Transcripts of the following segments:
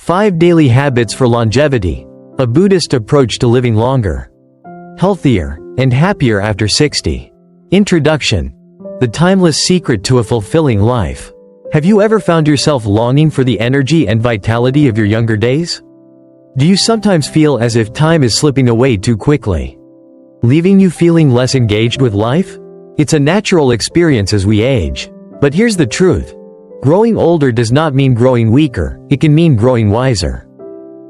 5 Daily Habits for Longevity, a Buddhist approach to living longer, healthier, and happier after 60. Introduction. The timeless secret to a fulfilling life. Have you ever found yourself longing for the energy and vitality of your younger days? Do you sometimes feel as if time is slipping away too quickly, leaving you feeling less engaged with life? It's a natural experience as we age. But here's the truth. Growing older does not mean growing weaker, it can mean growing wiser,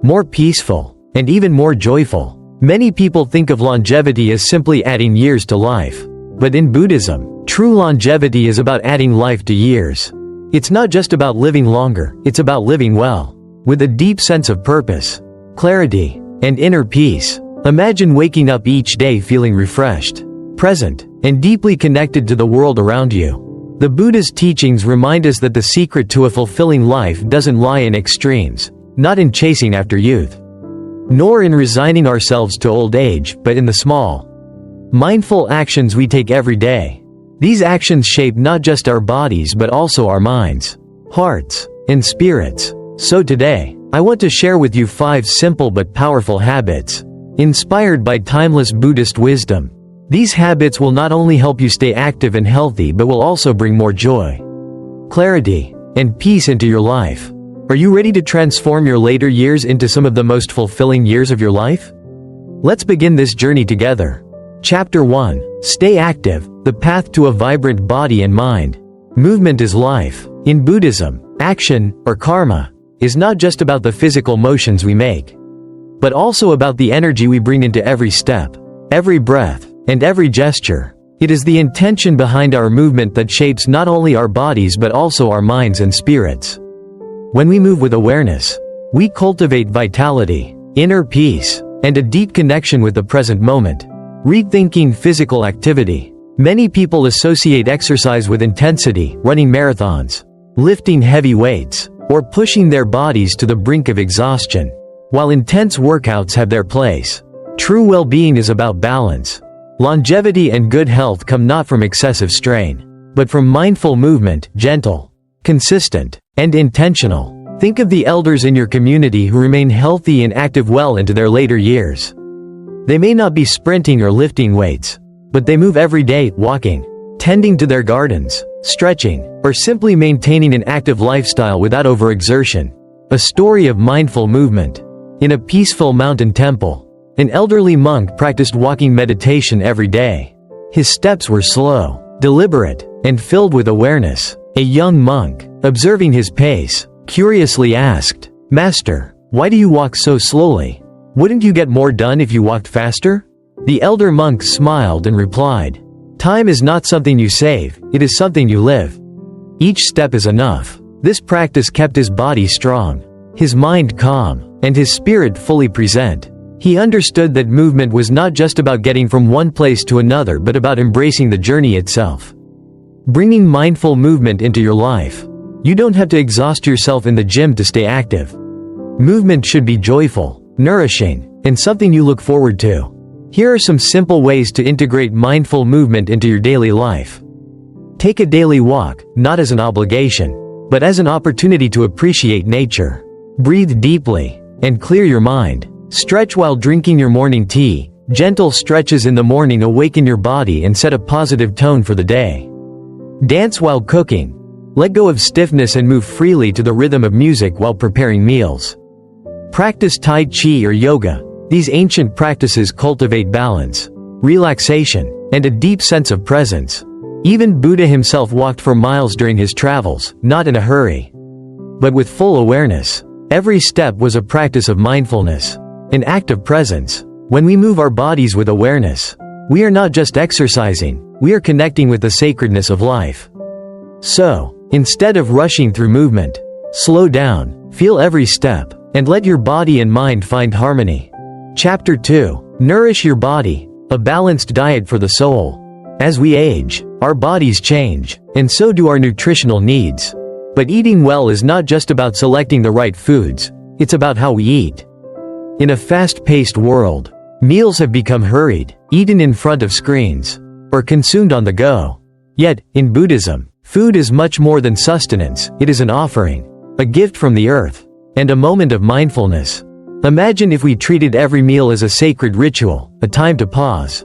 more peaceful, and even more joyful. Many people think of longevity as simply adding years to life. But in Buddhism, true longevity is about adding life to years. It's not just about living longer, it's about living well, with a deep sense of purpose, clarity, and inner peace. Imagine waking up each day feeling refreshed, present, and deeply connected to the world around you. The Buddha's teachings remind us that the secret to a fulfilling life doesn't lie in extremes, not in chasing after youth, nor in resigning ourselves to old age, but in the small, mindful actions we take every day. These actions shape not just our bodies but also our minds, hearts, and spirits. So today, I want to share with you 5 simple but powerful habits, inspired by timeless Buddhist wisdom. These habits will not only help you stay active and healthy but will also bring more joy, clarity, and peace into your life. Are you ready to transform your later years into some of the most fulfilling years of your life? Let's begin this journey together. Chapter 1. Stay active, the path to a vibrant body and mind. Movement is life. In Buddhism, action, or karma, is not just about the physical motions we make, but also about the energy we bring into every step, every breath, and every gesture. It is the intention behind our movement that shapes not only our bodies but also our minds and spirits. When we move with awareness, we cultivate vitality, inner peace, and a deep connection with the present moment. Rethinking physical activity. Many people associate exercise with intensity, running marathons, lifting heavy weights, or pushing their bodies to the brink of exhaustion. While intense workouts have their place, true well-being is about balance. Longevity and good health come not from excessive strain, but from mindful movement, gentle, consistent, and intentional. Think of the elders in your community who remain healthy and active well into their later years. They may not be sprinting or lifting weights, but they move every day, walking, tending to their gardens, stretching, or simply maintaining an active lifestyle without overexertion. A story of mindful movement. In a peaceful mountain temple, an elderly monk practiced walking meditation every day. His steps were slow, deliberate, and filled with awareness. A young monk, observing his pace, curiously asked, "Master, why do you walk so slowly? Wouldn't you get more done if you walked faster?" The elder monk smiled and replied, "Time is not something you save, it is something you live. Each step is enough." This practice kept his body strong, his mind calm, and his spirit fully present. He understood that movement was not just about getting from one place to another but about embracing the journey itself. Bringing mindful movement into your life. You don't have to exhaust yourself in the gym to stay active. Movement should be joyful, nourishing, and something you look forward to. Here are some simple ways to integrate mindful movement into your daily life. Take a daily walk, not as an obligation, but as an opportunity to appreciate nature. Breathe deeply, and clear your mind. Stretch while drinking your morning tea. Gentle stretches in the morning awaken your body and set a positive tone for the day. Dance while cooking. Let go of stiffness and move freely to the rhythm of music while preparing meals. Practice Tai Chi or yoga. These ancient practices cultivate balance, relaxation, and a deep sense of presence. Even Buddha himself walked for miles during his travels, not in a hurry, but with full awareness. Every step was a practice of mindfulness, an act of presence. When we move our bodies with awareness, we are not just exercising, we are connecting with the sacredness of life. So, instead of rushing through movement, slow down, feel every step, and let your body and mind find harmony. Chapter 2. Nourish your body, a balanced diet for the soul. As we age, our bodies change, and so do our nutritional needs. But eating well is not just about selecting the right foods, it's about how we eat. In a fast-paced world, meals have become hurried, eaten in front of screens, or consumed on the go. Yet, in Buddhism, food is much more than sustenance, it is an offering, a gift from the earth. and a moment of mindfulness. Imagine if we treated every meal as a sacred ritual, a time to pause,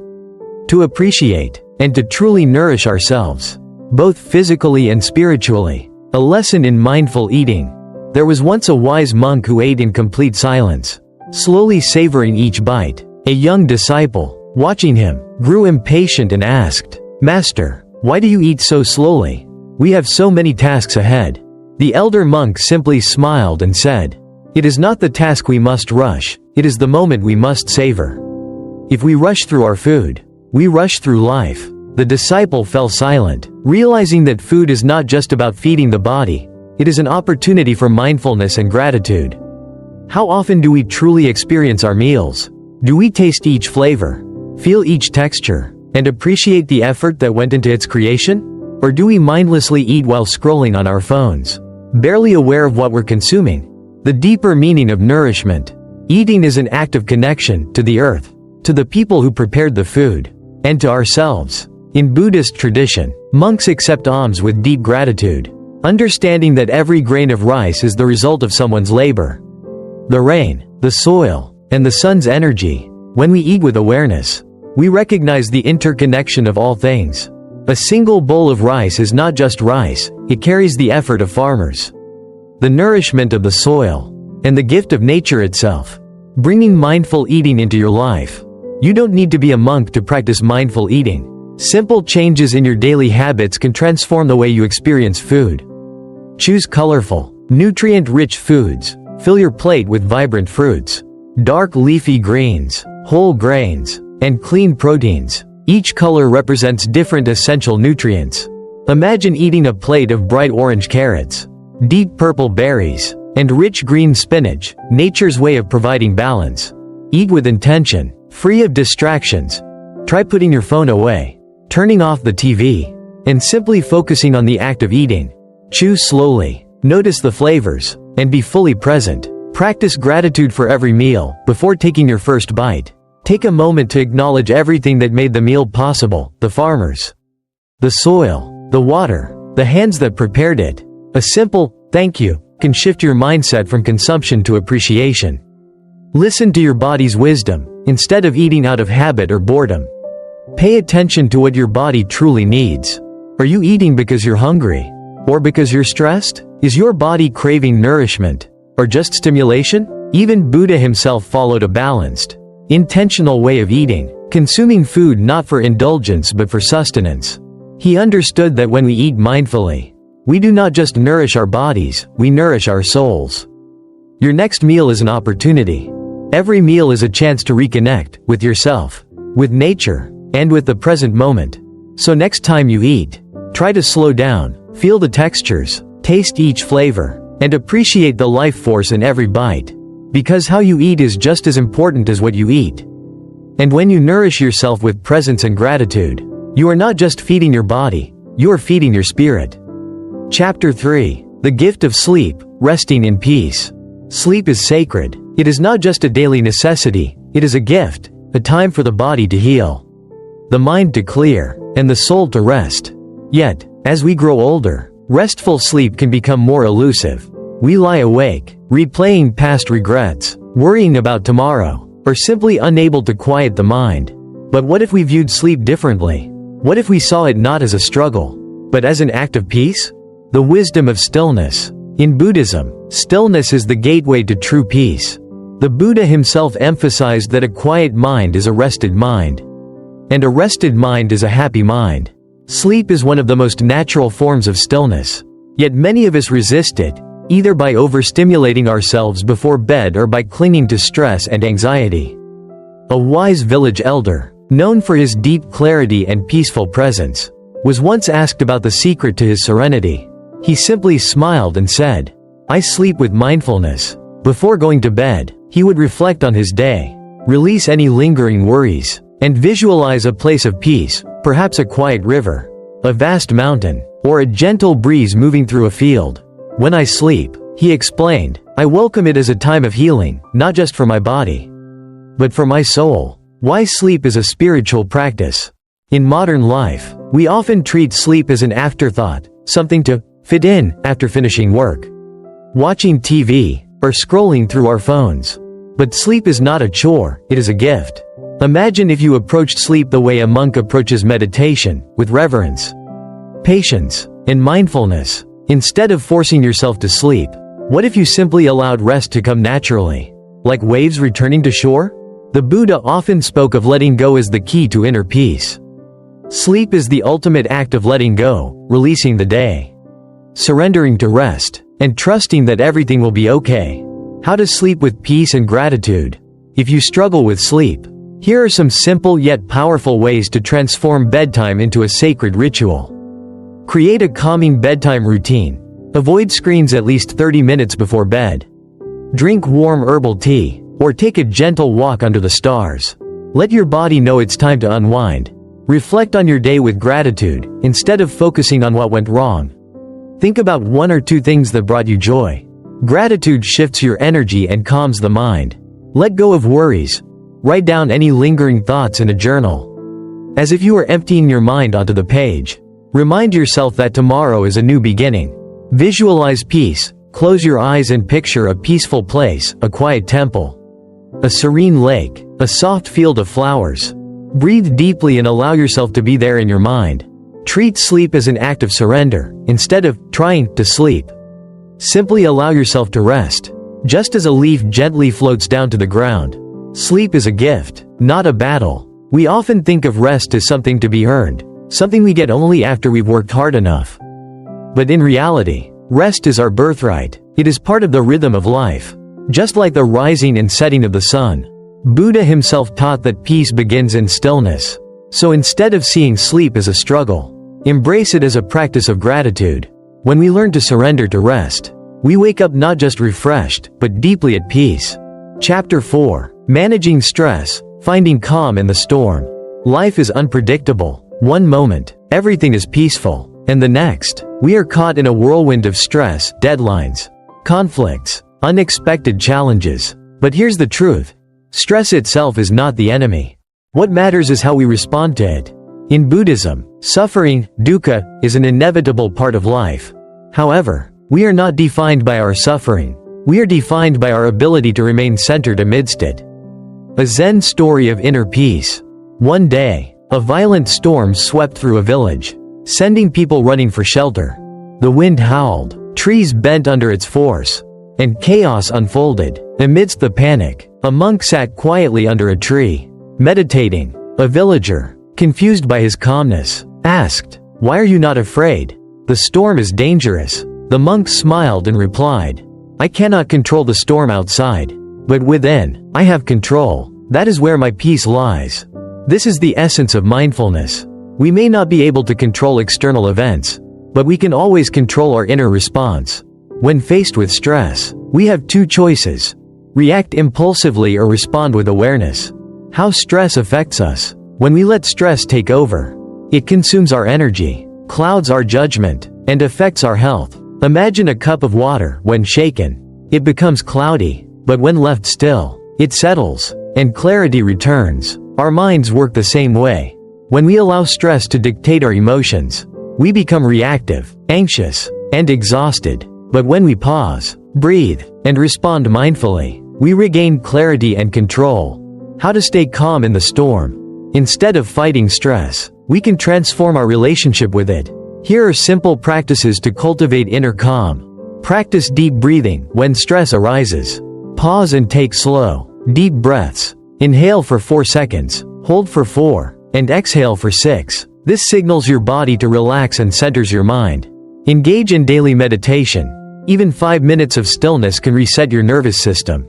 to appreciate, and to truly nourish ourselves, both physically and spiritually. A lesson in mindful eating. There was once a wise monk who ate in complete silence, slowly savoring each bite. A young disciple, watching him, grew impatient and asked, "Master, why do you eat so slowly? We have so many tasks ahead." The elder monk simply smiled and said, "It is not the task we must rush, it is the moment we must savor. If we rush through our food, we rush through life." The disciple fell silent, realizing that food is not just about feeding the body, it is an opportunity for mindfulness and gratitude. How often do we truly experience our meals? Do we taste each flavor, feel each texture, and appreciate the effort that went into its creation? Or do we mindlessly eat while scrolling on our phones, barely aware of what we're consuming? The deeper meaning of nourishment. Eating is an act of connection to the earth, to the people who prepared the food, and to ourselves. In Buddhist tradition, monks accept alms with deep gratitude, understanding that every grain of rice is the result of someone's labor. The rain, the soil, and the sun's energy. When we eat with awareness, we recognize the interconnection of all things. A single bowl of rice is not just rice, it carries the effort of farmers, the nourishment of the soil, and the gift of nature itself. Bringing mindful eating into your life. You don't need to be a monk to practice mindful eating. Simple changes in your daily habits can transform the way you experience food. Choose colorful, nutrient-rich foods. Fill your plate with vibrant fruits, dark leafy greens, whole grains, and clean proteins. Each color represents different essential nutrients. Imagine eating a plate of bright orange carrots, deep purple berries, and rich green spinach, nature's way of providing balance. Eat with intention, free of distractions. Try putting your phone away, turning off the TV, and simply focusing on the act of eating. Chew slowly, notice the flavors, and be fully present. Practice gratitude for every meal. Before taking your first bite, take a moment to acknowledge everything that made the meal possible: the farmers, the soil, the water, the hands that prepared it. A simple "thank you" can shift your mindset from consumption to appreciation. Listen to your body's wisdom, instead of eating out of habit or boredom. Pay attention to what your body truly needs. Are you eating because you're hungry? Or because you're stressed? Is your body craving nourishment, or just stimulation? Even Buddha himself followed a balanced, intentional way of eating, consuming food not for indulgence but for sustenance. He understood that when we eat mindfully, we do not just nourish our bodies, we nourish our souls. Your next meal is an opportunity. Every meal is a chance to reconnect with yourself, with nature, and with the present moment. So next time you eat, try to slow down, feel the textures, taste each flavor, and appreciate the life force in every bite. Because how you eat is just as important as what you eat. And when you nourish yourself with presence and gratitude, you are not just feeding your body, you are feeding your spirit. Chapter 3. The Gift of Sleep, Resting in Peace. Sleep is sacred. It is not just a daily necessity, it is a gift, a time for the body to heal, the mind to clear, and the soul to rest. Yet, as we grow older, restful sleep can become more elusive. We lie awake, replaying past regrets, worrying about tomorrow, or simply unable to quiet the mind. But what if we viewed sleep differently? What if we saw it not as a struggle, but as an act of peace? The wisdom of stillness. In Buddhism, stillness is the gateway to true peace. The Buddha himself emphasized that a quiet mind is a rested mind, and a rested mind is a happy mind. Sleep is one of the most natural forms of stillness. Yet many of us resist it, either by overstimulating ourselves before bed or by clinging to stress and anxiety. A wise village elder, known for his deep clarity and peaceful presence, was once asked about the secret to his serenity. He simply smiled and said, "I sleep with mindfulness." Before going to bed, he would reflect on his day, release any lingering worries, and visualize a place of peace, perhaps a quiet river, a vast mountain, or a gentle breeze moving through a field. "When I sleep," he explained, "I welcome it as a time of healing, not just for my body, but for my soul." Why sleep is a spiritual practice. In modern life, we often treat sleep as an afterthought, something to fit in after finishing work. Watching TV, or scrolling through our phones. But sleep is not a chore, it is a gift. Imagine if you approached sleep the way a monk approaches meditation, with reverence, patience, and mindfulness. Instead of forcing yourself to sleep, what if you simply allowed rest to come naturally, like waves returning to shore? The Buddha often spoke of letting go as the key to inner peace. Sleep is the ultimate act of letting go, releasing the day, surrendering to rest, and trusting that everything will be okay. How to sleep with peace and gratitude. If you struggle with sleep, here are some simple yet powerful ways to transform bedtime into a sacred ritual. Create a calming bedtime routine. Avoid screens at least 30 minutes before bed. Drink warm herbal tea, or take a gentle walk under the stars. Let your body know it's time to unwind. Reflect on your day with gratitude, instead of focusing on what went wrong. Think about 1 or 2 things that brought you joy. Gratitude shifts your energy and calms the mind. Let go of worries. Write down any lingering thoughts in a journal, as if you were emptying your mind onto the page. Remind yourself that tomorrow is a new beginning. Visualize peace. Close your eyes and picture a peaceful place, a quiet temple, a serene lake, a soft field of flowers. Breathe deeply and allow yourself to be there in your mind. Treat sleep as an act of surrender, instead of trying to sleep. Simply allow yourself to rest. Just as a leaf gently floats down to the ground, sleep is a gift, not a battle. We often think of rest as something to be earned, something we get only after we've worked hard enough. But in reality, rest is our birthright. It is part of the rhythm of life. Just like the rising and setting of the sun, Buddha himself taught that peace begins in stillness. So instead of seeing sleep as a struggle, embrace it as a practice of gratitude. When we learn to surrender to rest, we wake up not just refreshed, but deeply at peace. Chapter 4. Managing Stress. Finding Calm in the Storm. Life is unpredictable. One moment, everything is peaceful, and the next, we are caught in a whirlwind of stress, deadlines, conflicts, unexpected challenges. But here's the truth. Stress itself is not the enemy. What matters is how we respond to it. In Buddhism, suffering, dukkha, is an inevitable part of life. However, we are not defined by our suffering. We are defined by our ability to remain centered amidst it. A Zen story of inner peace. One day, a violent storm swept through a village, sending people running for shelter. The wind howled, trees bent under its force, and chaos unfolded. Amidst the panic, a monk sat quietly under a tree, meditating. A villager, confused by his calmness, asked, "Why are you not afraid? The storm is dangerous." The monk smiled and replied, "I cannot control the storm outside, but within, I have control. That is where my peace lies." This is the essence of mindfulness. We may not be able to control external events, but we can always control our inner response. When faced with stress, we have 2 choices: react impulsively or respond with awareness. How stress affects us. When we let stress take over, it consumes our energy, clouds our judgment, and affects our health. Imagine a cup of water. When shaken, it becomes cloudy, but when left still, it settles, and clarity returns. Our minds work the same way. When we allow stress to dictate our emotions, we become reactive, anxious, and exhausted. But when we pause, breathe, and respond mindfully, we regain clarity and control. How to stay calm in the storm. Instead of fighting stress, we can transform our relationship with it. Here are simple practices to cultivate inner calm. Practice deep breathing. When stress arises, pause and take slow, deep breaths. Inhale for 4 seconds, hold for 4, and exhale for 6. This signals your body to relax and centers your mind. Engage in daily meditation. Even 5 minutes of stillness can reset your nervous system.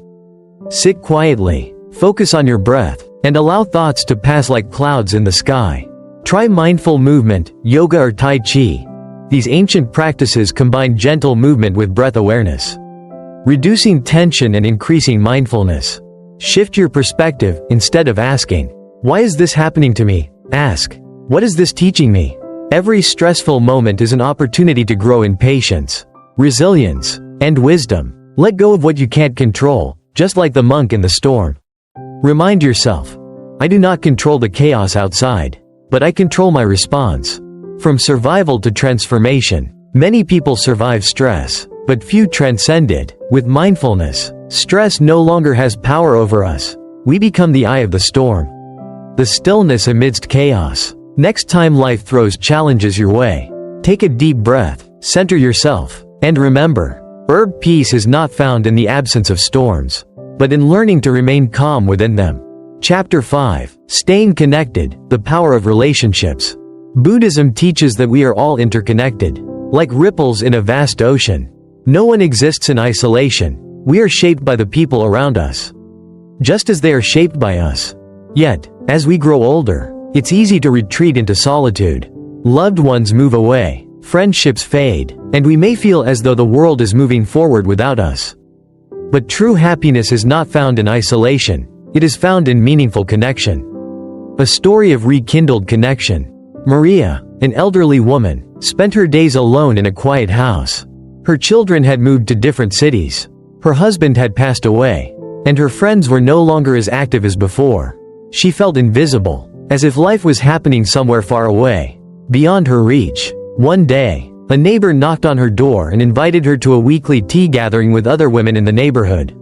Sit quietly, focus on your breath, and allow thoughts to pass like clouds in the sky. Try mindful movement, yoga or tai chi. These ancient practices combine gentle movement with breath awareness, reducing tension and increasing mindfulness. Shift your perspective. Instead of asking, "Why is this happening to me?" ask, "What is this teaching me?" Every stressful moment is an opportunity to grow in patience, resilience, and wisdom. Let go of what you can't control, just like the monk in the storm. Remind yourself, "I do not control the chaos outside, but I control my response." From survival to transformation, many people survive stress, but few transcend it. With mindfulness, stress no longer has power over us. We become the eye of the storm, the stillness amidst chaos. Next time life throws challenges your way, take a deep breath, center yourself, and remember, peace is not found in the absence of storms, but in learning to remain calm within them. Chapter 5. Staying Connected, the Power of Relationships. Buddhism teaches that we are all interconnected, like ripples in a vast ocean. No one exists in isolation. We are shaped by the people around us, just as they are shaped by us. Yet, as we grow older, it's easy to retreat into solitude. Loved ones move away, friendships fade, and we may feel as though the world is moving forward without us. But true happiness is not found in isolation. It is found in meaningful connection. A story of rekindled connection. Maria, an elderly woman, spent her days alone in a quiet house. Her children had moved to different cities. Her husband had passed away, and her friends were no longer as active as before. She felt invisible, as if life was happening somewhere far away, beyond her reach. One day, a neighbor knocked on her door and invited her to a weekly tea gathering with other women in the neighborhood.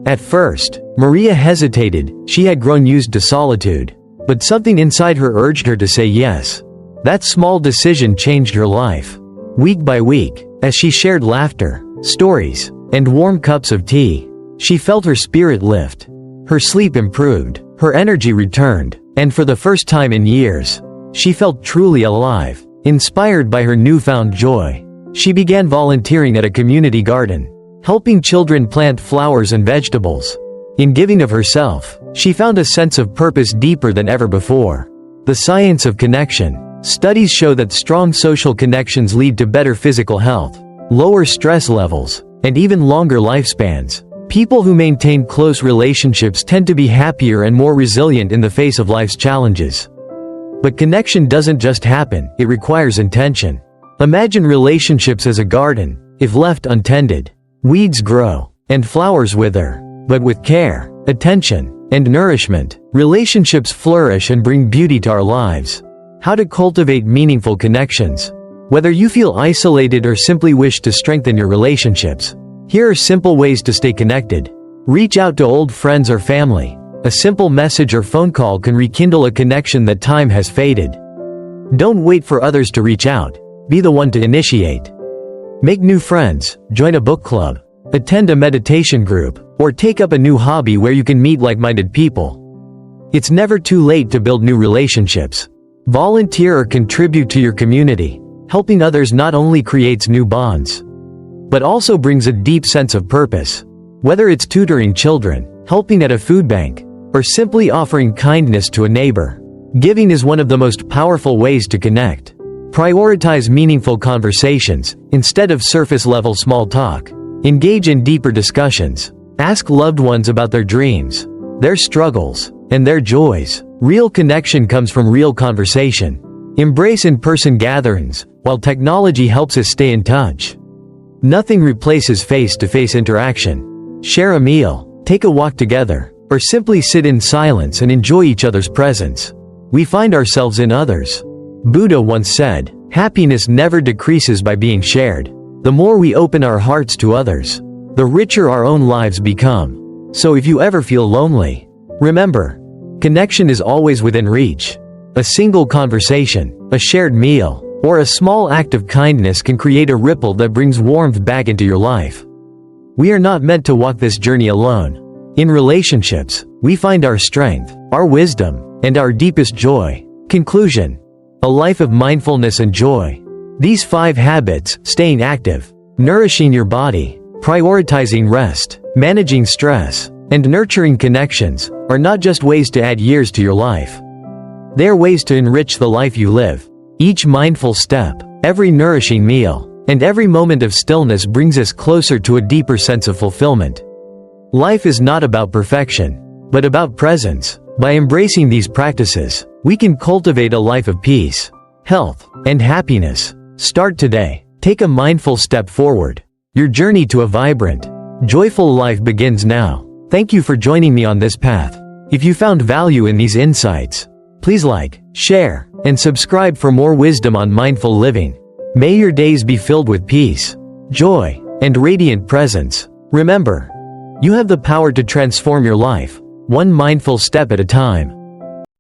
At first, Maria hesitated. She had grown used to solitude, but something inside her urged her to say yes. That small decision changed her life. Week by week, as she shared laughter, stories, and warm cups of tea, she felt her spirit lift. Her sleep improved, her energy returned, and for the first time in years, she felt truly alive. Inspired by her newfound joy, she began volunteering at a community garden, helping children plant flowers and vegetables. In giving of herself, she found a sense of purpose deeper than ever before. The science of connection. Studies show that strong social connections lead to better physical health, lower stress levels, and even longer lifespans. People who maintain close relationships tend to be happier and more resilient in the face of life's challenges. But connection doesn't just happen, it requires intention. Imagine relationships as a garden. If left untended, weeds grow, and flowers wither. But with care, attention, and nourishment, relationships flourish and bring beauty to our lives. How to cultivate meaningful connections. Whether you feel isolated or simply wish to strengthen your relationships, here are simple ways to stay connected. Reach out to old friends or family. A simple message or phone call can rekindle a connection that time has faded. Don't wait for others to reach out. Be the one to initiate. Make new friends, join a book club, attend a meditation group, or take up a new hobby where you can meet like-minded people. It's never too late to build new relationships. Volunteer or contribute to your community. Helping others not only creates new bonds, but also brings a deep sense of purpose. Whether it's tutoring children, helping at a food bank, or simply offering kindness to a neighbor, giving is one of the most powerful ways to connect. Prioritize meaningful conversations, instead of surface-level small talk. Engage in deeper discussions. Ask loved ones about their dreams, their struggles, and their joys. Real connection comes from real conversation. Embrace in-person gatherings, while technology helps us stay in touch. Nothing replaces face-to-face interaction. Share a meal, take a walk together, or simply sit in silence and enjoy each other's presence. We find ourselves in others. Buddha once said, "Happiness never decreases by being shared." The more we open our hearts to others, the richer our own lives become. So if you ever feel lonely, remember, connection is always within reach. A single conversation, a shared meal, or a small act of kindness can create a ripple that brings warmth back into your life. We are not meant to walk this journey alone. In relationships, we find our strength, our wisdom, and our deepest joy. Conclusion. A life of mindfulness and joy. These 5 habits, staying active, nourishing your body, prioritizing rest, managing stress, and nurturing connections, are not just ways to add years to your life. They are ways to enrich the life you live. Each mindful step, every nourishing meal, and every moment of stillness brings us closer to a deeper sense of fulfillment. Life is not about perfection, but about presence. By embracing these practices, we can cultivate a life of peace, health, and happiness. Start today. Take a mindful step forward. Your journey to a vibrant, joyful life begins now. Thank you for joining me on this path. If you found value in these insights, please like, share, and subscribe for more wisdom on mindful living. May your days be filled with peace, joy, and radiant presence. Remember, you have the power to transform your life, one mindful step at a time.